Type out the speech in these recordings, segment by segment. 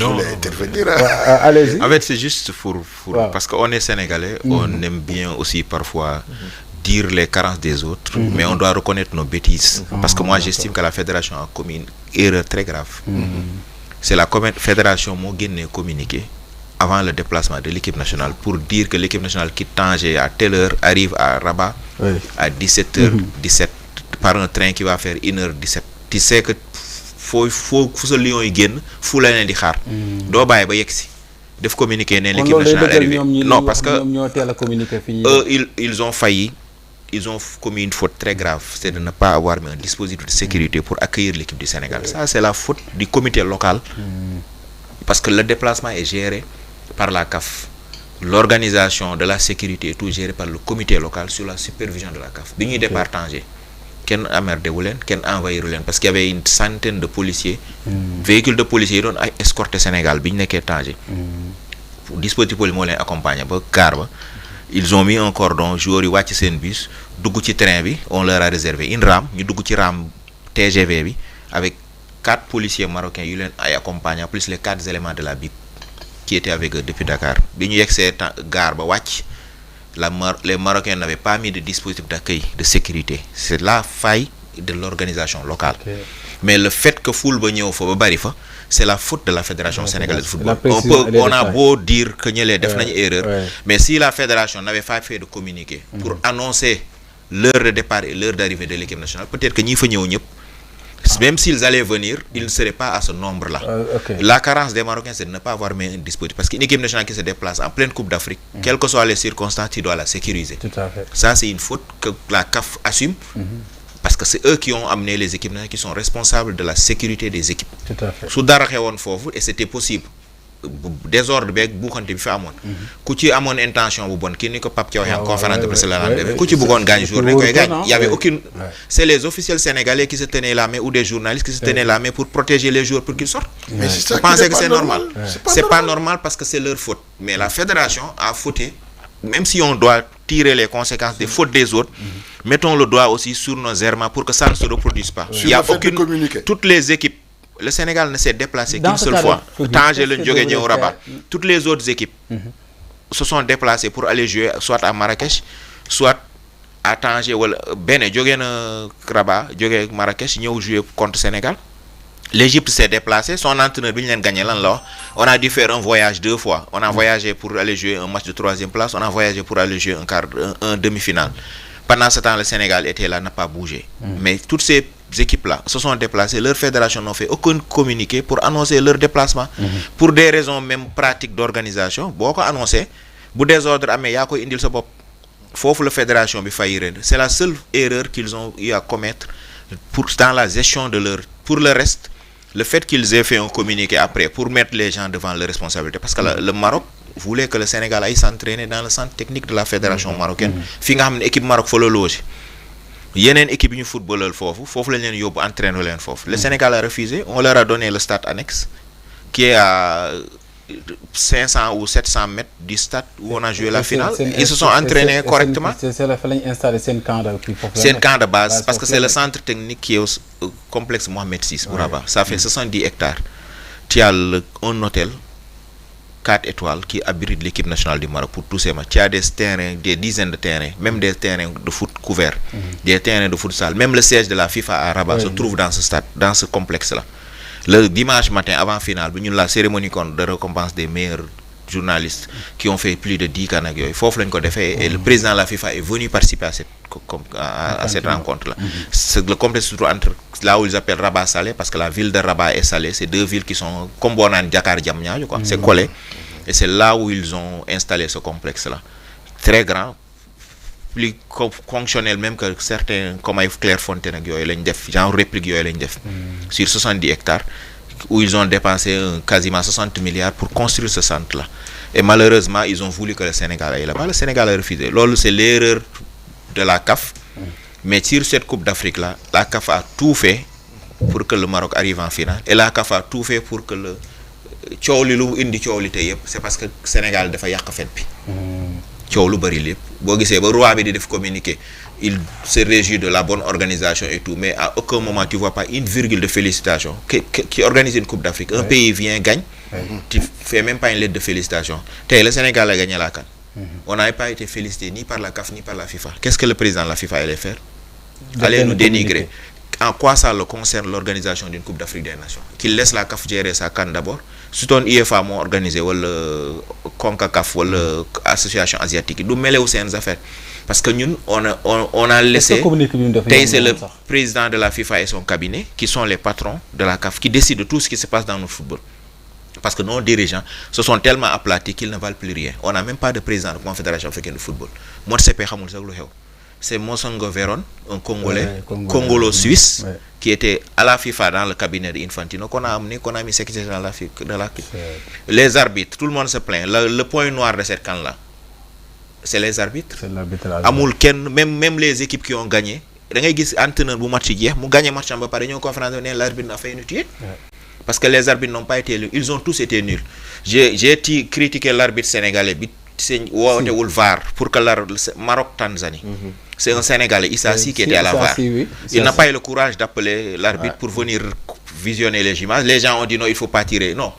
voulais intervenir. Allez-y. En fait, c'est juste parce qu'on est sénégalais, on aime bien aussi parfois dire les carences des autres, mais on doit reconnaître nos bêtises. Parce que moi, j'estime que la fédération a commis une erreur très grave. C'est la fédération qui a communiqué avant le déplacement de l'équipe nationale pour dire que l'équipe nationale quitte Tanger à telle heure, arrive à Rabat à 17h17 par un train qui va faire 1h17. Tu sais que faut ce lion yi génn fu la leen di xaar doo bàyyi ba yegg si def communiquer ne l'équipe nationale arrivée non parce que ils ont failli, ils ont commis une faute très grave, c'est de ne pas avoir mis un dispositif de sécurité pour accueillir l'équipe du Sénégal. Ça c'est la faute du comité local parce que le déplacement est géré par la CAF, l'organisation de la sécurité est tout géré par le comité local sur la supervision de la CAF. Bi ñuy départ Tanger kenn emmerdé wu leen kenn envahir leen parce qu'il y avait une centaine de policiers véhicules de policiers yi doon ay escorté Sénégal bi ñu nekkee Tanger dispositif police moo leen accompagné ba car ba ils ont mis un cordon joueurs yi wàcc seen bus dugg ci train bi on leur a réservé une rame ñu dugg ci rame TGV bi avec 4 policiers marocains yu leen ay accompagnants plus les 4 éléments de la BIP qui étaient avec eux depuis Dakar bi ñu yegsee gare ba wàcc les Marocains n'avaient pas mis de dispositif d'accueil de sécurité. C'est la faille de l'organisation locale. Mais le fait que foule ba ñëw fa ba bari fa, c'est la faute de la fédération sénégalaise de football. On a beau dire que ñëlee def nañu erreur, mais si la fédération n'avait pas fait de communiqué pour annoncer l'heure de départ et l'heure d'arrivée de l'équipe nationale, peut-être que ñi fa ñëw ñëpp même s'ils allaient venir, ils ne seraient pas à ce nombre-là. La carence des Marocains, c'est de ne pas avoir mis un dispositif. Parce qu'une équipe nationale qui se déplace en pleine Coupe d'Afrique, quelles que soient les circonstances, tu dois la sécuriser. Tout à fait. Ça, c'est une faute que la CAF assume. Parce que c'est eux qui ont amené les équipes nationales, qui sont responsables de la sécurité des équipes. Tout à fait. Sous dara xewoon foofu, et c'était possible. Désordre beeg buuxante bi fi amoon ku ci amoon intention bu bonne kii ni ko Pape Thiaw en conférence de presse la def ku ci bëggoon gaañ jour dañ koy gaañ. Il y avait aucune c'est les officiels sénégalais qui se tenaient la main ou des journalistes qui se tenaient la main pour protéger les joueurs pour qu'ils sortent. Mais c'est ça. Vous pensez que c'est normal? C'est pas normal parce que c'est leur faute. Mais la fédération a fauté. Même si on doit tirer les conséquences des fautes des autres, mettons le doigt aussi sur nos errements pour que ça ne se reproduise pas. Il y a aucune toutes les équipes. Le Sénégal ne s'est déplacé qu'une seule fois. Tanger le jóge ñëw Rabat. Toutes les autres équipes se sont déplacées pour aller jouer soit à Marrakech, soit à Tanger wala benn jóge na Rabat jóge Marrakech ñëw jouer contre Sénégal. L'Égypte s'est déplacée, son entraîneur bi ñu leen gagné lan la wax. On a dû faire un voyage 2 fois. On a voyagé pour aller jouer un match de 3e place, on a voyagé pour aller jouer un demi-finale. Pendant ce temps, le Sénégal était là, n'a pas bougé. Mais toutes ces équipes-là se sont déplacées, leur fédération n'a fait aucun communiqué pour annoncer leur déplacement. Pour des raisons même pratiques d'organisation, beaucoup annoncé, bu désordre amé ya koy indil sa bop. Fofu la fédération bi faillir. C'est la seule erreur qu'ils ont eu à commettre dans la gestion de leur. Pour le reste, le fait qu'ils aient fait un communiqué après pour mettre les gens devant leurs responsabilités, parce que le Maroc voulait que le Sénégal aille s'entraîner dans le centre technique de la fédération marocaine. Fi nga xamné équipe Maroc fa la loger. Yenen équipe ñu footballeur fofu lañ leen yobbu entraîner leen fofu. Le Sénégal a refusé, on leur a donné le stade annexe qui est à 500 ou 700 mètres du stade où on a joué la finale. Ils se sont entraînés correctement. C'est la fallait installer sen camp de base parce que c'est le centre technique qui est au complexe Mohamed VI pour Rabat. Ça fait 70 hectares. Tu as un hôtel 4 étoiles qui abrite l'équipe nationale du Maroc pour tous ces matchs. Il y a des terrains, des dizaines de terrains, même des terrains de foot couverts, des terrains de futsal. Même le siège de la FIFA à Rabat se trouve dans ce stade, dans ce complexe-là. Le dimanche matin, avant finale, nous avons la cérémonie de récompense des meilleurs journalistes qui ont fait plus de 10 canaux. Il faut que nous et le président de la FIFA est venu participer à cette rencontre-là. Le complexe se trouve entre là où ils appellent Rabat Salé, parce que la ville de Rabat est Salé. C'est deux villes qui sont comme Bonan, Dakar, Diamniadio, quoi. C'est collé. Et c'est là où ils ont installé ce complexe-là. Très grand, plus fonctionnel même que certains, comme Clairefontaine, genre réplique, sur 70 hectares, où ils ont dépensé quasiment 60 milliards pour construire ce centre-là. Et malheureusement, ils ont voulu que le Sénégal aille là-bas. Le Sénégal a refusé. Lolo, c'est l'erreur de la CAF. Mais sur cette Coupe d'Afrique-là, la CAF a tout fait pour que le Maroc arrive en finale. Et la CAF a tout fait pour que le c'est parce que le Sénégal a fait il se réjouit de la bonne organisation et tout, mais à aucun moment tu vois pas une virgule de félicitation qui organise une Coupe d'Afrique. Un pays vient, gagne, Tu fais même pas une lettre de félicitations. Le Sénégal a gagné la CAN. On n'avait pas été félicité ni par la CAF ni par la FIFA. Qu'est-ce que le président de la FIFA allait faire? Allait nous dénigrer. En quoi ça le concerne l'organisation d'une Coupe d'Afrique des Nations? Qu'il laisse la CAF gérer sa CAN d'abord. Si ton IFA m'a organisé, ou le CONCACAF, ou l'Association asiatique, nous mêlons aussi nos affaires. Parce que nous, on a laissé. C'est le président de la FIFA et son cabinet, qui sont les patrons de la CAF, qui décident de tout ce qui se passe dans le football. Parce que nos dirigeants se sont tellement aplatis qu'ils ne valent plus rien. On n'a même pas de président de la Confédération africaine de football. Moi, je sais pas comment c'est Monsongo Veron, un Congolais, Congolo-Suisse, qui était à la FIFA dans le cabinet d'Infantino, qu'on a amené, qu'on a mis secrétaire dans la FIFA. Les arbitres, tout le monde se plaint. Le point noir de cette camp-là, c'est les arbitres. C'est l'arbitrage. Même les équipes qui ont gagné, les entraîneurs du match hier, ils ont gagné le match en bas, par exemple, l'arbitre n'a fait inutile. Parce que les arbitres n'ont pas été nuls. Ils ont tous été nuls. J'ai critiqué l'arbitre sénégalais, ou le VAR, pour que le Maroc-Tanzanie. C'est un Sénégalais, Issassi, qui était à la VAR. Il n'a pas eu le courage d'appeler l'arbitre pour venir visionner les images. Les gens ont dit non, il ne faut pas tirer. Non,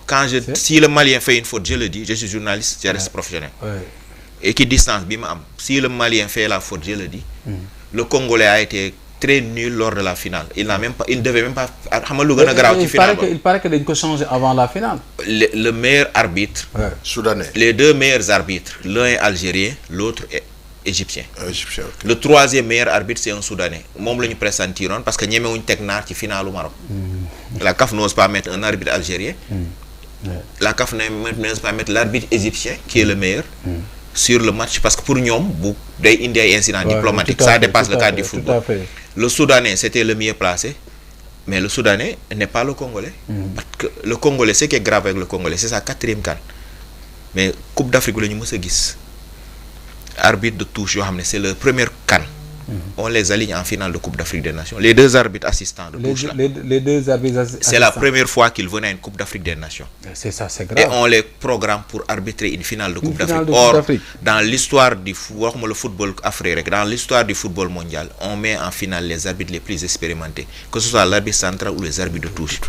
si le Malien fait une faute, je le dis, je suis journaliste, je reste professionnel. Et qui distance, si le Malien fait la faute, je le dis. Le Congolais a été très nul lors de la finale. Il ne devait même pas. Il paraît que il faut changer avant la finale. Le meilleur arbitre, soudanais. Les deux meilleurs arbitres, l'un est algérien, l'autre est égyptien. Okay. Le troisième meilleur arbitre, c'est un soudanais. Moi, je presse en tirant parce que nous avons une technare qui finale au Maroc. La CAF n'ose pas mettre un arbitre algérien. La CAF n'ose pas mettre l'arbitre égyptien, qui est le meilleur. Sur le match, parce que pour nous, il y a des incidents diplomatiques, ça dépasse le cadre du football. Le Soudanais, c'était le mieux placé, mais le Soudanais n'est pas le Congolais. Parce que le Congolais, ce qui est grave avec le Congolais, c'est sa 4e CAN. Mais Coupe d'Afrique, arbitre de touche, c'est le premier CAN. On les aligne en finale de Coupe d'Afrique des Nations. Les deux arbitres assistants de touche là. Les deux arbitres assistants. C'est la première fois qu'ils venaient à une Coupe d'Afrique des Nations. C'est ça, c'est grave. Et on les programme pour arbitrer une finale de Coupe d'Afrique. Or, dans l'histoire du football africain, dans l'histoire du football mondial, on met en finale les arbitres les plus expérimentés, que ce soit l'arbitre central ou les arbitres de touche.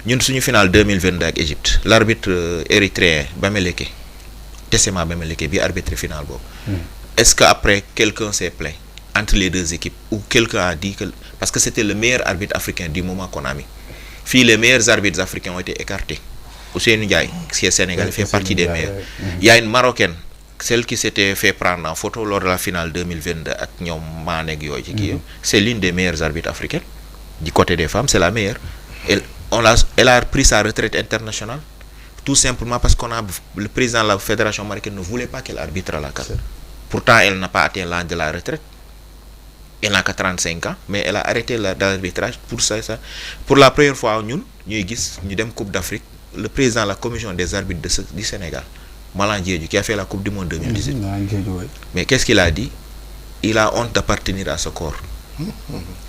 Nous sommes en finale 2022 avec l'Égypte. L'arbitre érythréen, Bameleke, Tessema Bameleke, bi arbitre finale. Est-ce qu'après quelqu'un s'est plaint entre les deux équipes, ou quelqu'un a dit que... Parce que c'était le meilleur arbitre africain du moment qu'on a mis. Les meilleurs arbitres africains ont été écartés. Ousseynou Ndiaye, qui est sénégalais, fait partie des meilleurs. Il y a une Marocaine, celle qui s'était fait prendre en photo lors de la finale 2022 avec Nyom Manek Yoji. C'est l'une des meilleures arbitres africaines. Du côté des femmes, c'est la meilleure. Elle a pris sa retraite internationale, tout simplement parce qu'on a le président de la fédération marocaine ne voulait pas qu'elle arbitre à la CAN. Pourtant, elle n'a pas atteint l'âge de la retraite. Elle n'a que 35 ans, mais elle a arrêté l'arbitrage pour ça. Pour la première fois, nous avons Coupe d'Afrique, le président de la commission des arbitres du Sénégal, Malang Diédhiou, qui a fait la Coupe du Monde 2018. Mais qu'est-ce qu'il a dit? Il a honte d'appartenir à ce corps.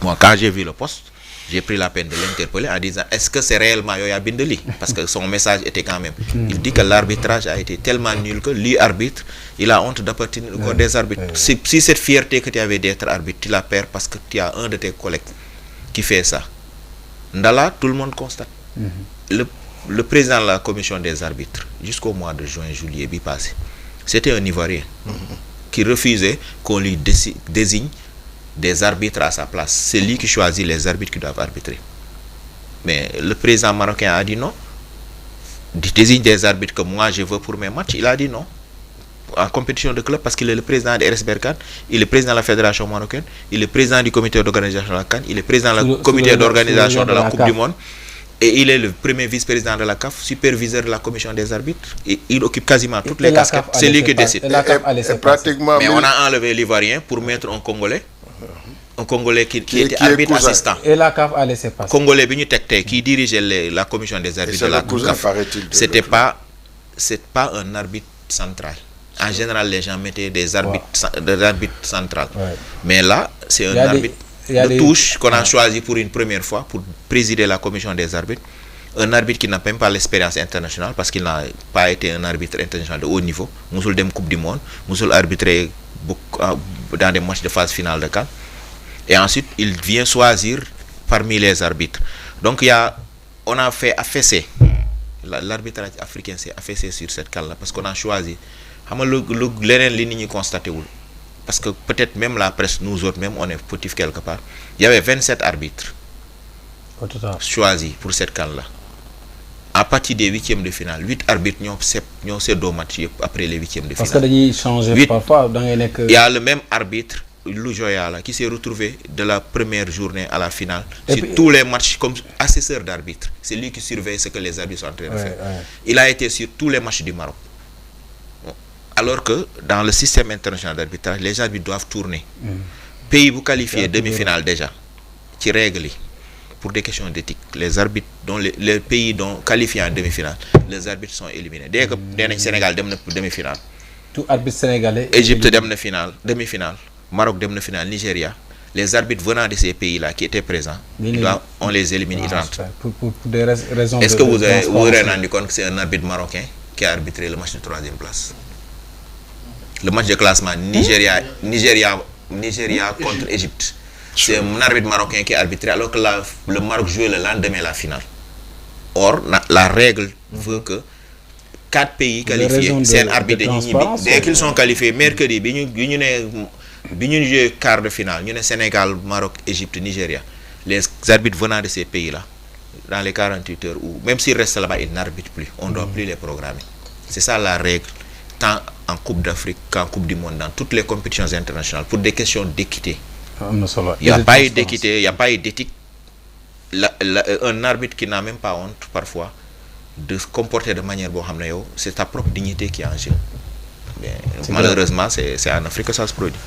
Moi, quand j'ai vu le poste, j'ai pris la peine de l'interpeller en disant est-ce que c'est réellement Yoya Bindeli? Parce que son message était quand même. Il dit que l'arbitrage a été tellement nul que lui, arbitre, il a honte d'appartenir au corps des arbitres. Si cette fierté que tu avais d'être arbitre, tu la perds parce que tu as un de tes collègues qui fait ça. Ndala, tout le monde constate. Le président de la commission des arbitres, jusqu'au mois de juin, juillet, passé, c'était un Ivoirien qui refusait qu'on lui désigne des arbitres à sa place. C'est lui qui choisit les arbitres qui doivent arbitrer. Mais le président marocain a dit non. Il désigne des arbitres que moi je veux pour mes matchs. Il a dit non. En compétition de club, parce qu'il est le président de RS Berkane, il est président de la fédération marocaine, il est président du comité d'organisation de la CAN, il est président du comité d'organisation de la Coupe du Monde, et il est le premier vice-président de la CAF, superviseur de la commission des arbitres, et il occupe quasiment toutes les casquettes. C'est lui qui décide. Mais on a enlevé l'Ivoirien pour mettre un Congolais. Un Congolais qui était arbitre assistant. Et la CAF a laissé passer. Congolais qui dirigeait la commission des arbitres de la CAF. C'est pas un arbitre central. En général, les gens mettaient des arbitres centrales. Mais là, c'est un arbitre de touche qu'on a choisi pour une première fois pour présider la commission des arbitres. Un arbitre qui n'a même pas l'expérience internationale parce qu'il n'a pas été un arbitre international de haut niveau. Moussoul dem Coupe du Monde, Moussoul arbitré dans des matchs de phase finale de CAN. Et ensuite, il vient choisir parmi les arbitres. Donc, on a fait affaisser l'arbitrage africain s'est affaissé sur cette CAN-là parce qu'on a choisi xam nga lu leneen li nit ñi constaté wul parce que peut-être même la presse nous autres même on est fautifs quelque part il y avait 27 arbitres au total choisis pour cette CAN-là à partir des huitièmes de finale 8 arbitres ñoo seddoo match yëpp après les huitièmes de finale. parce que dañuy changer parfois da ngay nekk. il y a le même arbitre Loujoya là qui s'est retrouvé de la première journée à la finale sur tous les matchs comme assesseur d'arbitre. C'est lui qui surveille ce que les arbitres sont en train de faire. Il a été sur tous les matchs du Maroc. Alors que dans le système international d'arbitrage, les arbitres doivent tourner. Pays vous qualifiez demi-finale déjà ci règle yi pour des questions d'éthique. Les arbitres dont les pays dont qualifiés en demi-finale, les arbitres sont éliminés. Dès que le Sénégal dem na demi-finale. Tout arbitre sénégalais. Égypte dem na finale, demi-finale. Maroc dem na finale, Nigeria. Les arbitres venant de ces pays-là qui étaient présents, on les élimine, ils rentrent. Pour des raisons. Est-ce que vous avez rendu compte que c'est un arbitre marocain qui a arbitré le match de 3e place? Le match de classement Nigeria contre Égypte. C'est un arbitre marocain qui a arbitré alors que le Maroc jouait le lendemain la finale. Or, la règle veut que 4 pays qualifiés, c'est un arbitre de dès qu'ils sont qualifiés, mercredi, bi ñu joué quart de finale ñu ne Sénégal Maroc Égypte Nigeria les arbitres venant de ces pays-là dans les 48 heures ou même s'ils restent là-bas ils n'arbitrent plus, on ne doit plus les programmer. C'est ça la règle tant en Coupe d'Afrique qu'en Coupe du Monde, dans toutes les compétitions internationales pour des questions d'équité. Il n'y a pas eu d'équité, il n'y a pas eu d'éthique. Un arbitre qui n'a même pas honte parfois de se comporter de manière c'est ta propre dignité qui est en jeu. Malheureusement c'est en Afrique que ça se produit.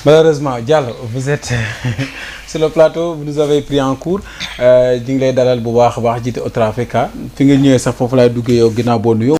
Malheureusement Diallo, vous êtes sur le plateau, vous nous avez pris en cours di ngi lay dalal bu baax a baax jiite Otra Africa fi nga ñëwee sax foofu laay duggee yow ginnaaw boo nuyoo